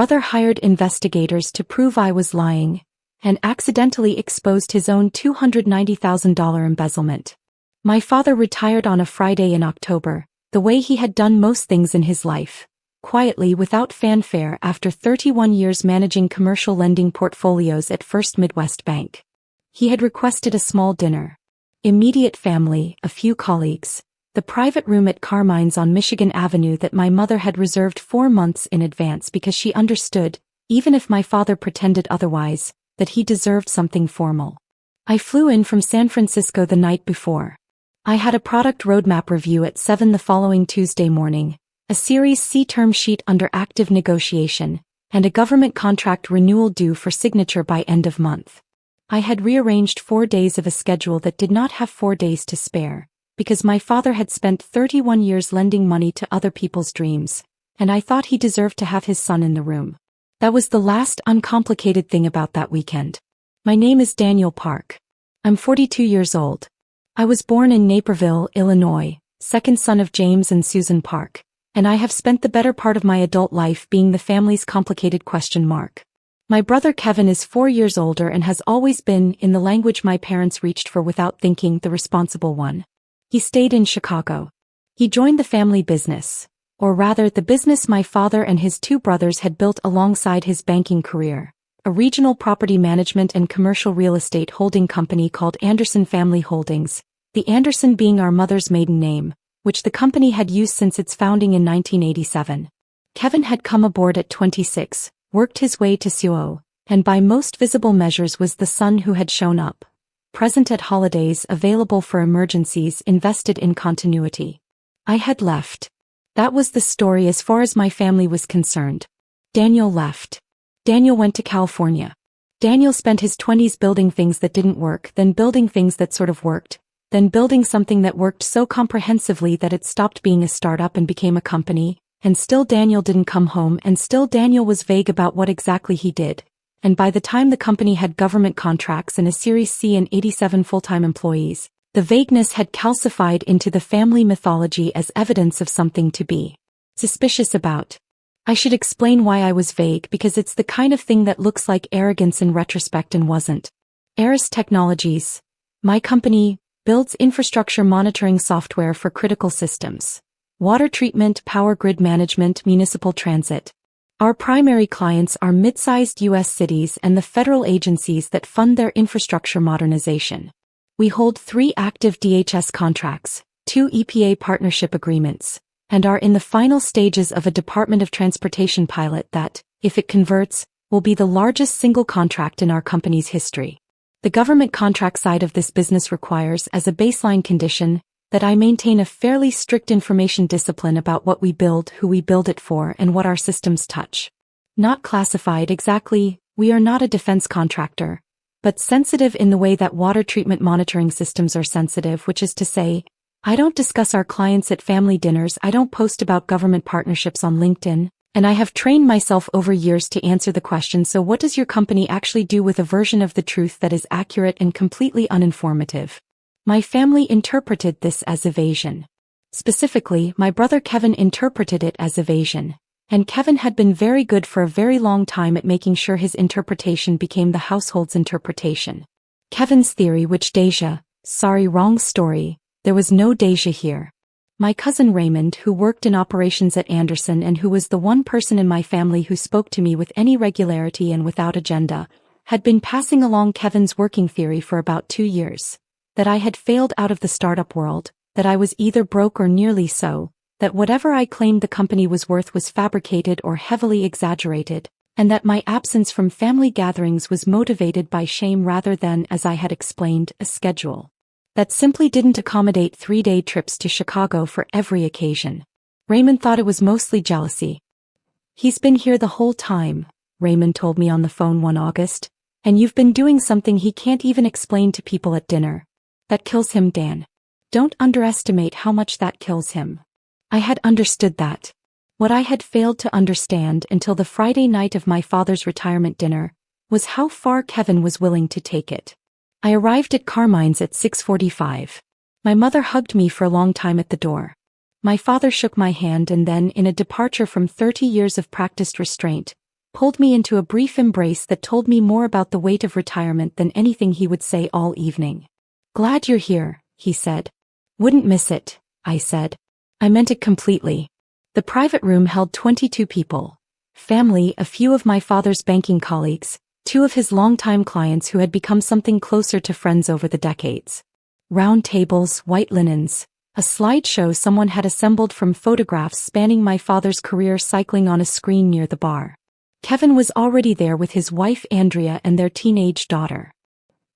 brother hired investigators to prove I was lying, and accidentally exposed his own $290,000 embezzlement. My father retired on a Friday in October, the way he had done most things in his life, quietly without fanfare after 31 years managing commercial lending portfolios at First Midwest Bank. He had requested a small dinner. Immediate family, a few colleagues, the private room at Carmine's on Michigan Avenue that my mother had reserved 4 months in advance because she understood, even if my father pretended otherwise, that he deserved something formal. I flew in from San Francisco the night before. I had a product roadmap review at 7 the following Tuesday morning, a Series C term sheet under active negotiation, and a government contract renewal due for signature by end of month. I had rearranged 4 days of a schedule that did not have 4 days to spare, because my father had spent 31 years lending money to other people's dreams, and I thought he deserved to have his son in the room. That was the last uncomplicated thing about that weekend. My name is Daniel Park. I'm 42 years old. I was born in Naperville, Illinois, second son of James and Susan Park, and I have spent the better part of my adult life being the family's complicated question mark. My brother Kevin is 4 years older and has always been, in the language my parents reached for without thinking, the responsible one. He stayed in Chicago. He joined the family business, or rather the business my father and his 2 brothers had built alongside his banking career, a regional property management and commercial real estate holding company called Anderson Family Holdings, the Anderson being our mother's maiden name, which the company had used since its founding in 1987. Kevin had come aboard at 26, worked his way to COO, and by most visible measures was the son who had shown up, present at holidays, available for emergencies, invested in continuity. I had left. That was the story as far as my family was concerned. Daniel left. Daniel went to California. Daniel spent his 20s building things that didn't work, then building things that sort of worked, then building something that worked so comprehensively that it stopped being a startup and became a company, and still Daniel didn't come home, and still Daniel was vague about what exactly he did. And by the time the company had government contracts and a Series C and 87 full-time employees, the vagueness had calcified into the family mythology as evidence of something to be suspicious about. I should explain why I was vague, because it's the kind of thing that looks like arrogance in retrospect and wasn't. Aris Technologies, my company, builds infrastructure monitoring software for critical systems, water treatment, power grid management, municipal transit. Our primary clients are mid-sized U.S. cities and the federal agencies that fund their infrastructure modernization. We hold 3 active DHS contracts, 2 EPA partnership agreements, and are in the final stages of a Department of Transportation pilot that, if it converts, will be the largest single contract in our company's history. The government contract side of this business requires, as a baseline condition, that I maintain a fairly strict information discipline about what we build, who we build it for, and what our systems touch. Not classified exactly, we are not a defense contractor, but sensitive in the way that water treatment monitoring systems are sensitive, which is to say, I don't discuss our clients at family dinners, I don't post about government partnerships on LinkedIn, and I have trained myself over years to answer the question, so what does your company actually do, with a version of the truth that is accurate and completely uninformative. My family interpreted this as evasion. Specifically, my brother Kevin interpreted it as evasion, and Kevin had been very good for a very long time at making sure his interpretation became the household's interpretation. Kevin's theory, which wrong story, there was no Deja here. My cousin Raymond, who worked in operations at Anderson and who was the one person in my family who spoke to me with any regularity and without agenda, had been passing along Kevin's working theory for about 2 years. That I had failed out of the startup world, that I was either broke or nearly so, that whatever I claimed the company was worth was fabricated or heavily exaggerated, and that my absence from family gatherings was motivated by shame rather than, as I had explained, a schedule that simply didn't accommodate 3-day trips to Chicago for every occasion. Raymond thought it was mostly jealousy. He's been here the whole time, Raymond told me on the phone one August, and you've been doing something he can't even explain to people at dinner. That kills him, Dan. Don't underestimate how much that kills him. I had understood that. What I had failed to understand until the Friday night of my father's retirement dinner was how far Kevin was willing to take it. I arrived at Carmine's at 6:45. My mother hugged me for a long time at the door. My father shook my hand and then, in a departure from 30 years of practiced restraint, pulled me into a brief embrace that told me more about the weight of retirement than anything he would say all evening. "Glad you're here," he said. "Wouldn't miss it," I said. I meant it completely. The private room held 22 people. Family, a few of my father's banking colleagues, 2 of his longtime clients who had become something closer to friends over the decades. Round tables, white linens, a slideshow someone had assembled from photographs spanning my father's career cycling on a screen near the bar. Kevin was already there with his wife Andrea and their teenage daughter.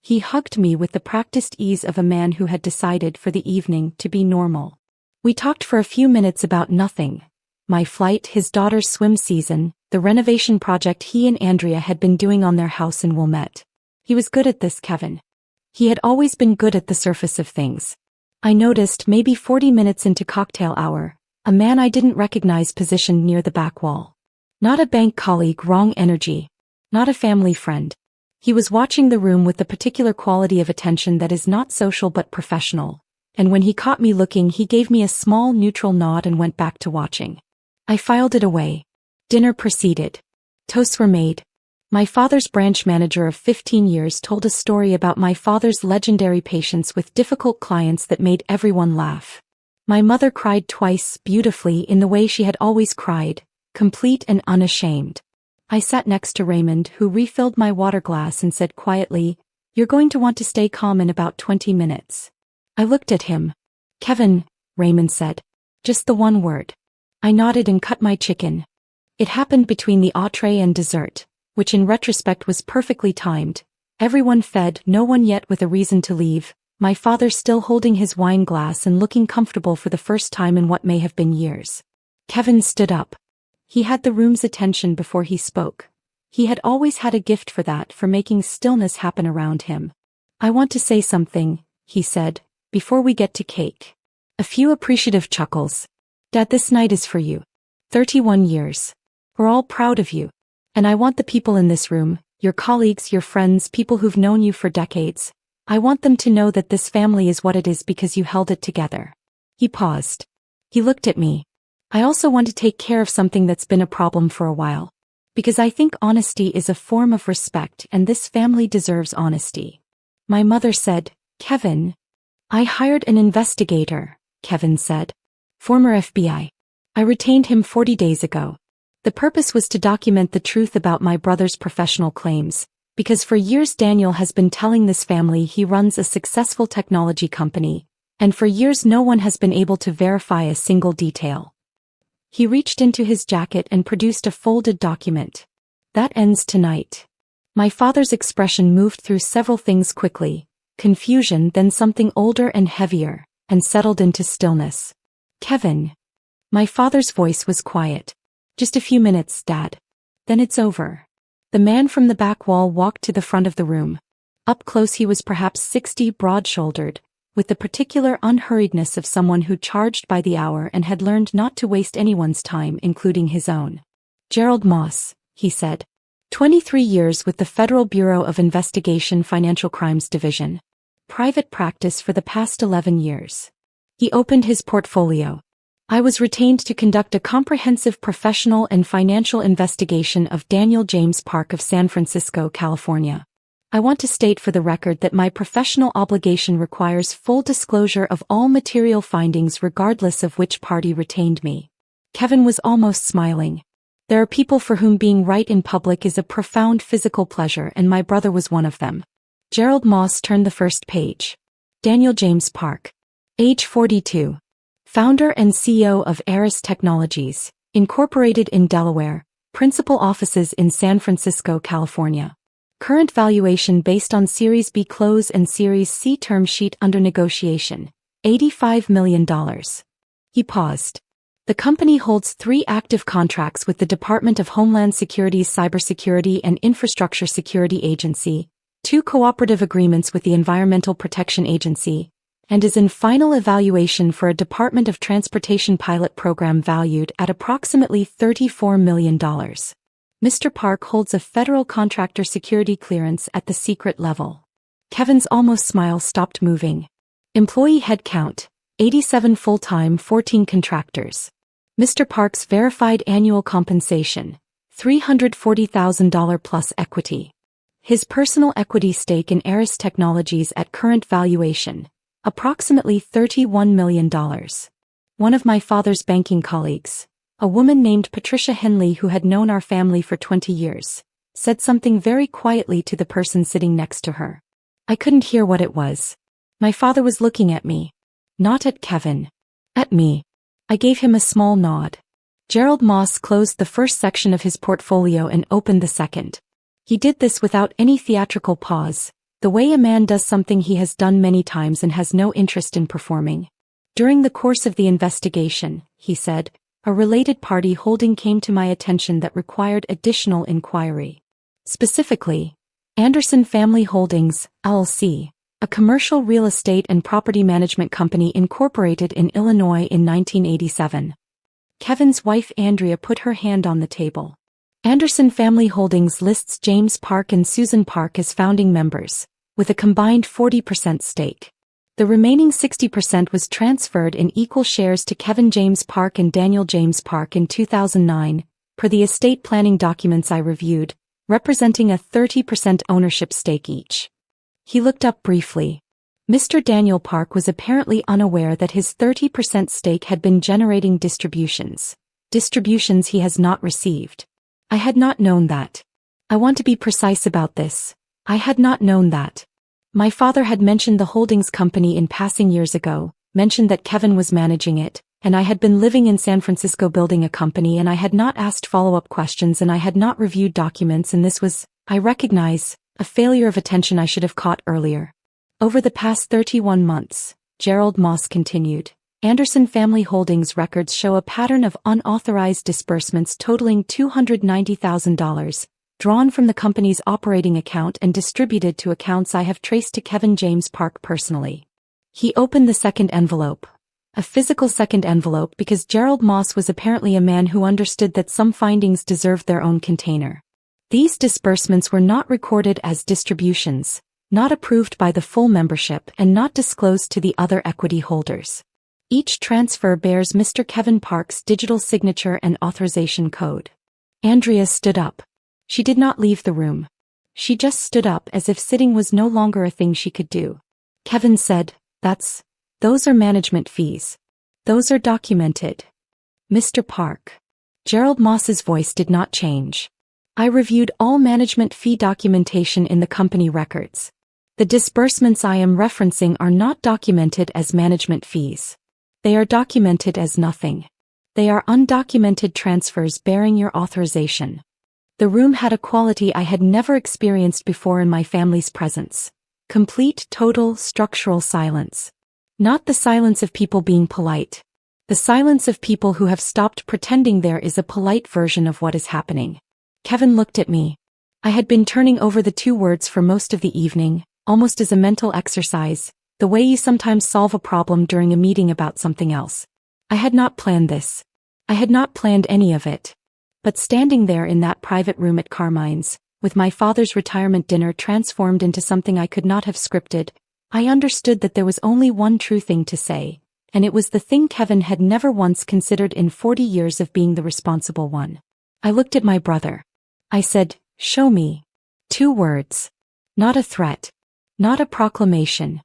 He hugged me with the practiced ease of a man who had decided for the evening to be normal. We talked for a few minutes about nothing. My flight, his daughter's swim season, the renovation project he and Andrea had been doing on their house in Wilmette. He was good at this, Kevin. He had always been good at the surface of things. I noticed, maybe 40 minutes into cocktail hour, a man I didn't recognize positioned near the back wall. Not a bank colleague, wrong energy. Not a family friend. He was watching the room with the particular quality of attention that is not social but professional, and when he caught me looking he gave me a small neutral nod and went back to watching. I filed it away. Dinner proceeded. Toasts were made. My father's branch manager of 15 years told a story about my father's legendary patience with difficult clients that made everyone laugh. My mother cried twice, beautifully, in the way she had always cried, complete and unashamed. I sat next to Raymond, who refilled my water glass and said quietly, "You're going to want to stay calm in about 20 minutes. I looked at him. "Kevin," Raymond said. "Just the one word." I nodded and cut my chicken. It happened between the entree and dessert, which in retrospect was perfectly timed. Everyone fed, no one yet with a reason to leave, my father still holding his wine glass and looking comfortable for the first time in what may have been years. Kevin stood up. He had the room's attention before he spoke. He had always had a gift for that, for making stillness happen around him. "I want to say something," he said, "before we get to cake." A few appreciative chuckles. "Dad, this night is for you. 31 years. We're all proud of you. And I want the people in this room, your colleagues, your friends, people who've known you for decades, I want them to know that this family is what it is because you held it together." He paused. He looked at me. "I also want to take care of something that's been a problem for a while. Because I think honesty is a form of respect and this family deserves honesty." My mother said, "Kevin." "I hired an investigator," Kevin said. "Former FBI. I retained him 40 days ago. The purpose was to document the truth about my brother's professional claims, because for years Daniel has been telling this family he runs a successful technology company, and for years no one has been able to verify a single detail." He reached into his jacket and produced a folded document. "That ends tonight." My father's expression moved through several things quickly, confusion, then something older and heavier, and settled into stillness. "Kevin." My father's voice was quiet. "Just a few minutes, Dad. Then it's over." The man from the back wall walked to the front of the room. Up close he was perhaps 60, broad-shouldered, with the particular unhurriedness of someone who charged by the hour and had learned not to waste anyone's time, including his own. "Gerald Moss," he said. 23 years with the Federal Bureau of Investigation Financial Crimes Division. Private practice for the past 11 years. He opened his portfolio. "I was retained to conduct a comprehensive professional and financial investigation of Daniel James Park of San Francisco, California. I want to state for the record that my professional obligation requires full disclosure of all material findings regardless of which party retained me." Kevin was almost smiling. "There are people for whom being right in public is a profound physical pleasure, and my brother was one of them." Gerald Moss turned the first page. Daniel James Park. Age 42. Founder and CEO of Aris Technologies, Incorporated in Delaware, principal offices in San Francisco, California. Current valuation based on Series B close and Series C term sheet under negotiation, $85 million. He paused. The company holds 3 active contracts with the Department of Homeland Security's Cybersecurity and Infrastructure Security Agency, 2 cooperative agreements with the Environmental Protection Agency, and is in final evaluation for a Department of Transportation pilot program valued at approximately $34 million. Mr. Park holds a federal contractor security clearance at the secret level. Kevin's almost smile stopped moving. Employee headcount, 87 full-time, 14 contractors. Mr. Park's verified annual compensation, $340,000 plus equity. His personal equity stake in Aris Technologies at current valuation, approximately $31 million. One of my father's banking colleagues, a woman named Patricia Henley who had known our family for 20 years, said something very quietly to the person sitting next to her. I couldn't hear what it was. My father was looking at me. Not at Kevin. At me. I gave him a small nod. Gerald Moss closed the first section of his portfolio and opened the second. He did this without any theatrical pause, the way a man does something he has done many times and has no interest in performing. During the course of the investigation, he said, a related party holding came to my attention that required additional inquiry. Specifically, Anderson Family Holdings, LLC, a commercial real estate and property management company incorporated in Illinois in 1987. Kevin's wife Andrea put her hand on the table. Anderson Family Holdings lists James Park and Susan Park as founding members, with a combined 40% stake. The remaining 60% was transferred in equal shares to Kevin James Park and Daniel James Park in 2009, per the estate planning documents I reviewed, representing a 30% ownership stake each. He looked up briefly. Mr. Daniel Park was apparently unaware that his 30% stake had been generating distributions he has not received. I had not known that. I want to be precise about this. I had not known that. My father had mentioned the holdings company in passing years ago, mentioned that Kevin was managing it, and I had been living in San Francisco building a company and I had not asked follow-up questions and I had not reviewed documents, and this was, I recognize, a failure of attention I should have caught earlier. Over the past 31 months, Gerald Moss continued, Anderson Family Holdings records show a pattern of unauthorized disbursements totaling $290,000, drawn from the company's operating account and distributed to accounts I have traced to Kevin James Park personally. He opened the second envelope. A physical second envelope, because Gerald Moss was apparently a man who understood that some findings deserved their own container. These disbursements were not recorded as distributions, not approved by the full membership and not disclosed to the other equity holders. Each transfer bears Mr. Kevin Park's digital signature and authorization code. Andrea stood up. She did not leave the room. She just stood up as if sitting was no longer a thing she could do. Kevin said, those are management fees. Those are documented. Mr. Park. Gerald Moss's voice did not change. I reviewed all management fee documentation in the company records. The disbursements I am referencing are not documented as management fees. They are documented as nothing. They are undocumented transfers bearing your authorization. The room had a quality I had never experienced before in my family's presence. Complete, total, structural silence. Not the silence of people being polite. The silence of people who have stopped pretending there is a polite version of what is happening. Kevin looked at me. I had been turning over the two words for most of the evening, almost as a mental exercise, the way you sometimes solve a problem during a meeting about something else. I had not planned this. I had not planned any of it. But standing there in that private room at Carmine's, with my father's retirement dinner transformed into something I could not have scripted, I understood that there was only one true thing to say, and it was the thing Kevin had never once considered in 40 years of being the responsible one. I looked at my brother. I said, show me. 2 words. Not a threat. Not a proclamation.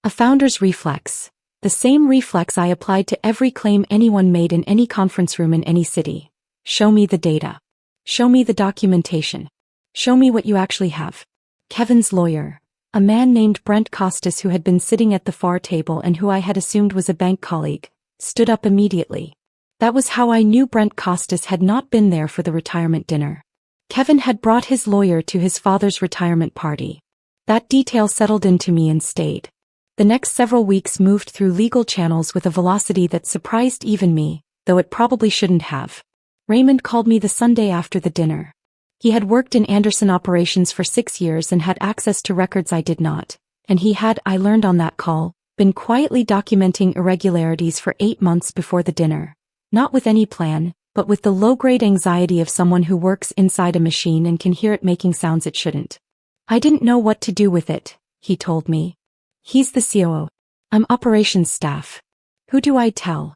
A founder's reflex. The same reflex I applied to every claim anyone made in any conference room in any city. Show me the data. Show me the documentation. Show me what you actually have. Kevin's lawyer, a man named Brent Costas who had been sitting at the far table and who I had assumed was a bank colleague, stood up immediately. That was how I knew Brent Costas had not been there for the retirement dinner. Kevin had brought his lawyer to his father's retirement party. That detail settled into me and stayed. The next several weeks moved through legal channels with a velocity that surprised even me, though it probably shouldn't have. Raymond called me the Sunday after the dinner. He had worked in Anderson operations for 6 years and had access to records I did not, and he had, I learned on that call, been quietly documenting irregularities for 8 months before the dinner. Not with any plan, but with the low-grade anxiety of someone who works inside a machine and can hear it making sounds it shouldn't. I didn't know what to do with it, he told me. He's the COO. I'm operations staff. Who do I tell?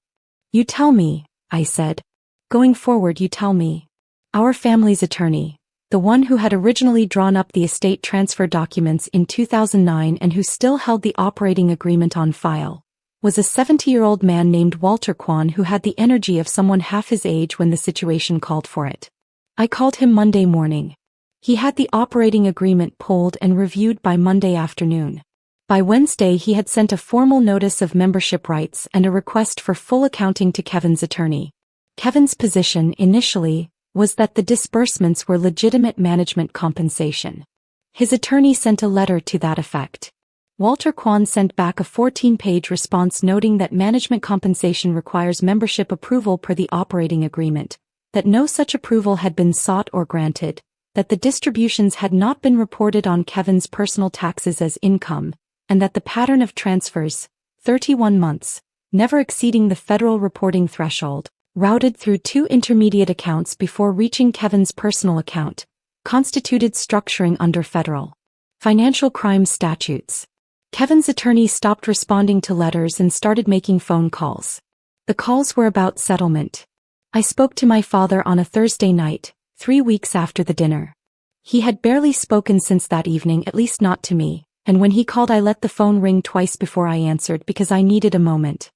You tell me, I said. Going forward you tell me. Our family's attorney, the one who had originally drawn up the estate transfer documents in 2009 and who still held the operating agreement on file, was a 70-year-old man named Walter Kwan who had the energy of someone half his age when the situation called for it. I called him Monday morning. He had the operating agreement pulled and reviewed by Monday afternoon. By Wednesday he had sent a formal notice of membership rights and a request for full accounting to Kevin's attorney. Kevin's position, initially, was that the disbursements were legitimate management compensation. His attorney sent a letter to that effect. Walter Kwan sent back a 14-page response noting that management compensation requires membership approval per the operating agreement, that no such approval had been sought or granted, that the distributions had not been reported on Kevin's personal taxes as income, and that the pattern of transfers, 31 months, never exceeding the federal reporting threshold, routed through 2 intermediate accounts before reaching Kevin's personal account, constituted structuring under federal financial crime statutes. Kevin's attorney stopped responding to letters and started making phone calls. The calls were about settlement. I spoke to my father on a Thursday night, 3 weeks after the dinner. He had barely spoken since that evening, at least not to me, and when he called I let the phone ring twice before I answered because I needed a moment.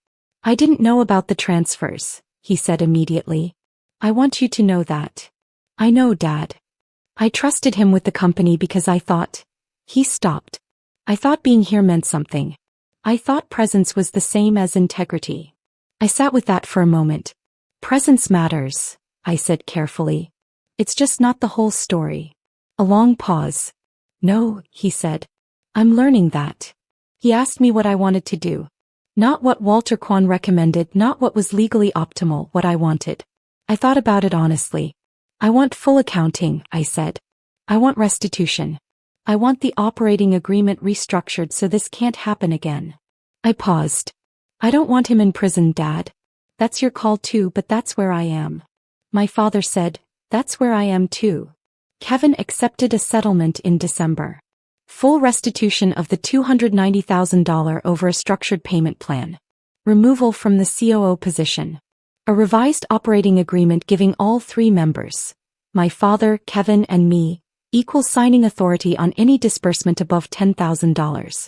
I didn't know about the transfers, he said immediately. I want you to know that. I know, Dad. I trusted him with the company because I thought. He stopped. I thought being here meant something. I thought presence was the same as integrity. I sat with that for a moment. Presence matters, I said carefully. It's just not the whole story. A long pause. No, he said. I'm learning that. He asked me what I wanted to do. Not what Walter Kwan recommended, not what was legally optimal, what I wanted. I thought about it honestly. I want full accounting, I said. I want restitution. I want the operating agreement restructured so this can't happen again. I paused. I don't want him in prison, Dad. That's your call too, but that's where I am. My father said, that's where I am too. Kevin accepted a settlement in December. Full restitution of the $290,000 over a structured payment plan. Removal from the COO position. A revised operating agreement giving all 3 members, my father, Kevin, and me, equal signing authority on any disbursement above $10,000.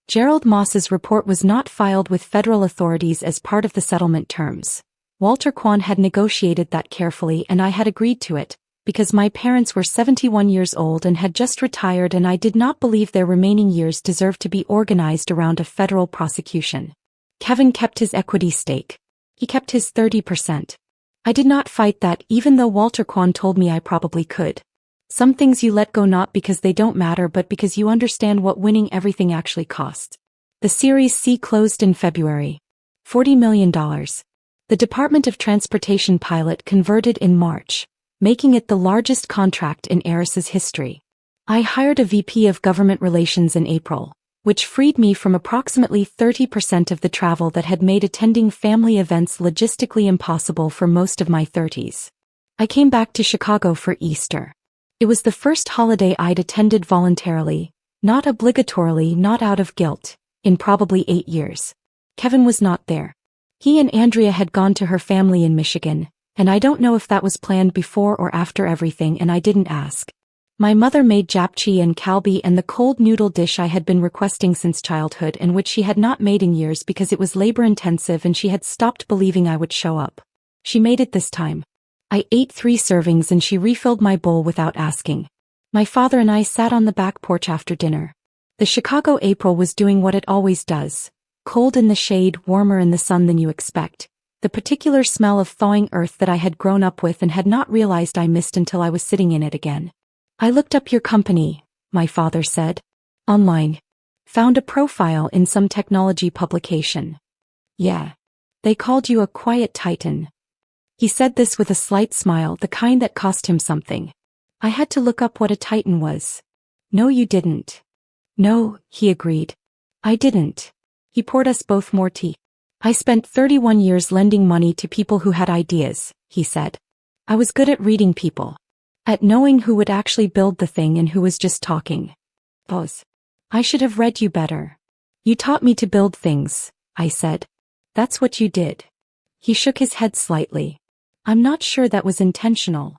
Gerald Moss's report was not filed with federal authorities as part of the settlement terms. Walter Kwan had negotiated that carefully and I had agreed to it, because my parents were 71 years old and had just retired and I did not believe their remaining years deserved to be organized around a federal prosecution. Kevin kept his equity stake. He kept his 30%. I did not fight that even though Walter Kwan told me I probably could. Some things you let go not because they don't matter but because you understand what winning everything actually costs. The Series C closed in February. $40 million. The Department of Transportation pilot converted in March, making it the largest contract in Aris's history. I hired a VP of Government Relations in April, which freed me from approximately 30% of the travel that had made attending family events logistically impossible for most of my 30s. I came back to Chicago for Easter. It was the first holiday I'd attended voluntarily, not obligatorily, not out of guilt, in probably 8 years. Kevin was not there. He and Andrea had gone to her family in Michigan, and I don't know if that was planned before or after everything and I didn't ask. My mother made japchae and kalbi and the cold noodle dish I had been requesting since childhood and which she had not made in years because it was labor-intensive and she had stopped believing I would show up. She made it this time. I ate 3 servings and she refilled my bowl without asking. My father and I sat on the back porch after dinner. The Chicago April was doing what it always does. Cold in the shade, warmer in the sun than you expect. The particular smell of thawing earth that I had grown up with and had not realized I missed until I was sitting in it again. I looked up your company, my father said. Online. Found a profile in some technology publication. Yeah. They called you a quiet titan. He said this with a slight smile, the kind that cost him something. I had to look up what a titan was. No, you didn't. No, he agreed. I didn't. He poured us both more tea. I spent 31 years lending money to people who had ideas, he said. I was good at reading people. At knowing who would actually build the thing and who was just talking. Pause. I should have read you better. You taught me to build things, I said. That's what you did. He shook his head slightly. I'm not sure that was intentional.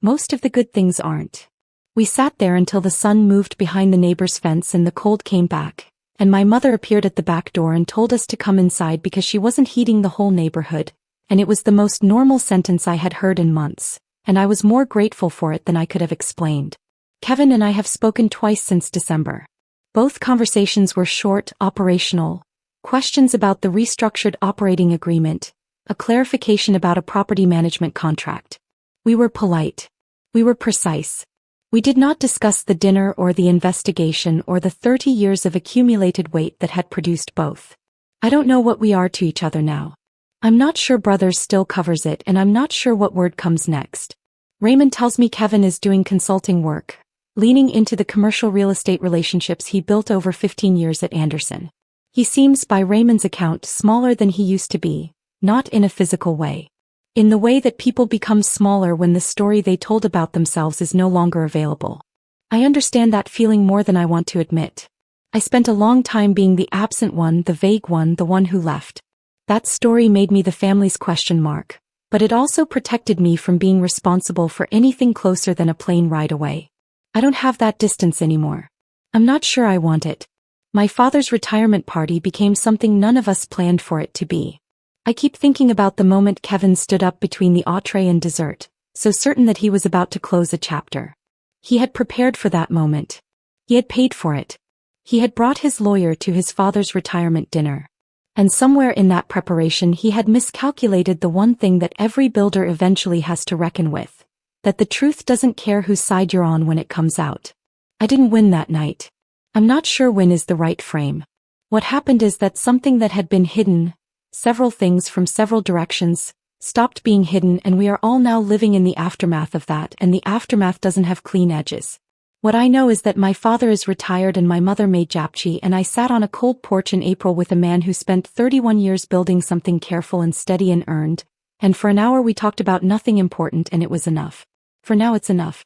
Most of the good things aren't. We sat there until the sun moved behind the neighbor's fence and the cold came back, and my mother appeared at the back door and told us to come inside because she wasn't heating the whole neighborhood, and it was the most normal sentence I had heard in months, and I was more grateful for it than I could have explained. Kevin and I have spoken twice since December. Both conversations were short, operational, questions about the restructured operating agreement, a clarification about a property management contract. We were polite. We were precise. We did not discuss the dinner or the investigation or the 30 years of accumulated weight that had produced both. I don't know what we are to each other now. I'm not sure Brothers still covers it, and I'm not sure what word comes next. Raymond tells me Kevin is doing consulting work, leaning into the commercial real estate relationships he built over 15 years at Anderson. He seems, by Raymond's account, smaller than he used to be, not in a physical way. In the way that people become smaller when the story they told about themselves is no longer available. I understand that feeling more than I want to admit. I spent a long time being the absent one, the vague one, the one who left. That story made me the family's question mark, but it also protected me from being responsible for anything closer than a plane ride away. I don't have that distance anymore. I'm not sure I want it. My father's retirement party became something none of us planned for it to be. I keep thinking about the moment Kevin stood up between the entree and dessert, so certain that he was about to close a chapter. He had prepared for that moment. He had paid for it. He had brought his lawyer to his father's retirement dinner. And somewhere in that preparation he had miscalculated the one thing that every builder eventually has to reckon with, that the truth doesn't care whose side you're on when it comes out. I didn't win that night. I'm not sure win is the right frame. What happened is that something that had been hidden, several things from several directions, stopped being hidden, and we are all now living in the aftermath of that, and the aftermath doesn't have clean edges. What I know is that my father is retired and my mother made japchae, and I sat on a cold porch in April with a man who spent 31 years building something careful and steady and earned, and for an hour we talked about nothing important, and it was enough. For now it's enough.